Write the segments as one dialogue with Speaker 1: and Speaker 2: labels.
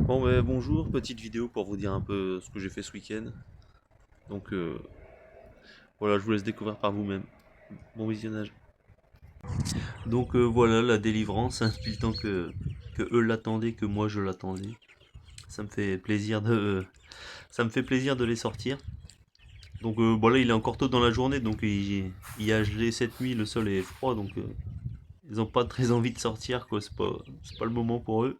Speaker 1: Bon, ben, bonjour, petite vidéo pour vous dire un peu ce que j'ai fait ce week-end. Donc voilà, je vous laisse découvrir par vous-même. Bon visionnage. Donc voilà, la délivrance, hein, depuis le temps que eux l'attendaient, que moi je l'attendais. Ça me fait plaisir de les sortir. Donc bon là, il est encore tôt dans la journée, donc il a gelé cette nuit, le sol est froid, donc ils ont pas très envie de sortir, quoi. C'est pas le moment pour eux.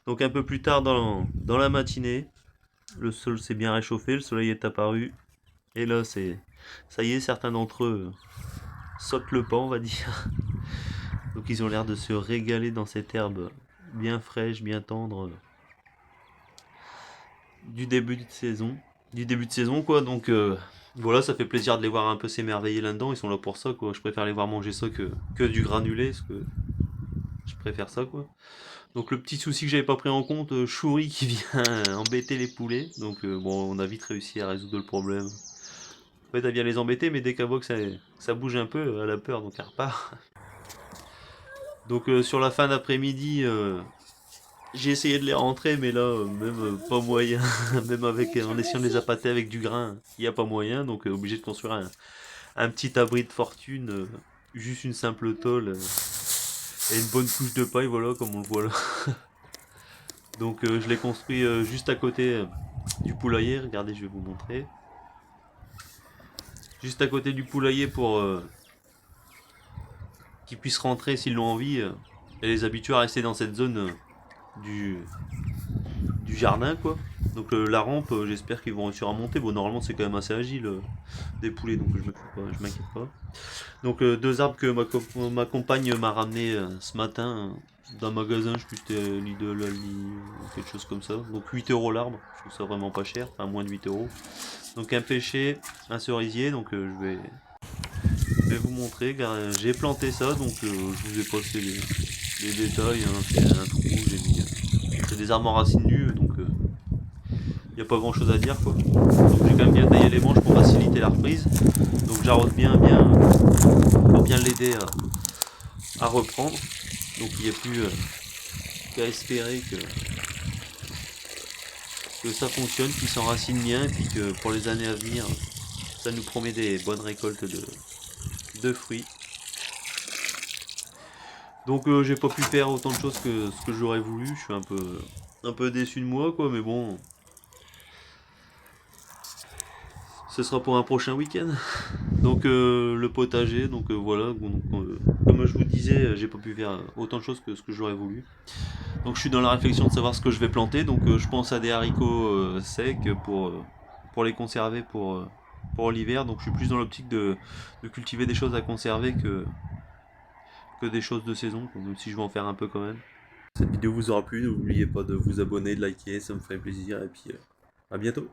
Speaker 1: Donc un peu plus tard dans la matinée, le sol s'est bien réchauffé, le soleil est apparu. Et là, ça y est, certains d'entre eux sautent le pas, on va dire. Donc ils ont l'air de se régaler dans cette herbe bien fraîche, bien tendre du début de saison. Du début de saison, quoi. Donc voilà, ça fait plaisir de les voir un peu s'émerveiller là-dedans. Ils sont là pour ça, quoi. Je préfère les voir manger ça que du granulé, parce que je préfère ça, quoi. Donc le petit souci que j'avais pas pris en compte, Chouri qui vient embêter les poulets. Donc bon, on a vite réussi à résoudre le problème. En fait, elle vient les embêter, mais dès qu'elle voit que ça bouge un peu, elle a peur, donc elle repart. Donc sur la fin d'après-midi, j'ai essayé de les rentrer, mais là, même pas moyen. Même avec, en essayant de les appâter avec du grain, il n'y a pas moyen, donc obligé de construire un petit abri de fortune, juste une simple tôle et une bonne couche de paille, voilà, comme on le voit là. Donc je l'ai construit juste à côté du poulailler, regardez, je vais vous montrer. Juste à côté du poulailler pour qu'ils puissent rentrer s'ils l'ont envie, et les habituer à rester dans cette zone du, du jardin, quoi. Donc la rampe, j'espère qu'ils vont réussir à monter. Bon, normalement c'est quand même assez agile des poulets, donc je m'inquiète pas. Donc deux arbres que ma compagne m'a ramené ce matin d'un magasin, je sais plus si c'était Lidl, Aldi, ou quelque chose comme ça. Donc 8 € l'arbre, je trouve ça vraiment pas cher, enfin moins de 8 €. Donc un pêcher, un cerisier, donc je vais vous montrer, car j'ai planté ça, donc je vous ai passé les détails, hein. C'est un trou, j'ai mis. C'est des arbres en racines nues, donc il n'y a pas grand chose à dire, quoi. Donc j'ai quand même bien taillé les manches pour faciliter la reprise. Donc j'arrose bien pour bien l'aider à reprendre. Donc il n'y a plus qu'à espérer que ça fonctionne, qu'il s'enracine bien, et puis que pour les années à venir, ça nous promet des bonnes récoltes de fruits. Donc j'ai pas pu faire autant de choses que ce que j'aurais voulu. Je suis un peu déçu de moi, quoi, mais bon, ce sera pour un prochain week-end. Donc le potager, donc voilà, donc, comme je vous disais, j'ai pas pu faire autant de choses que ce que j'aurais voulu. Donc je suis dans la réflexion de savoir ce que je vais planter, donc je pense à des haricots secs pour les conserver pour l'hiver, donc je suis plus dans l'optique de cultiver des choses à conserver que des choses de saison, même si je vais en faire un peu quand même. Cette vidéo vous aura plu, n'oubliez pas de vous abonner, de liker, ça me ferait plaisir, et puis à bientôt.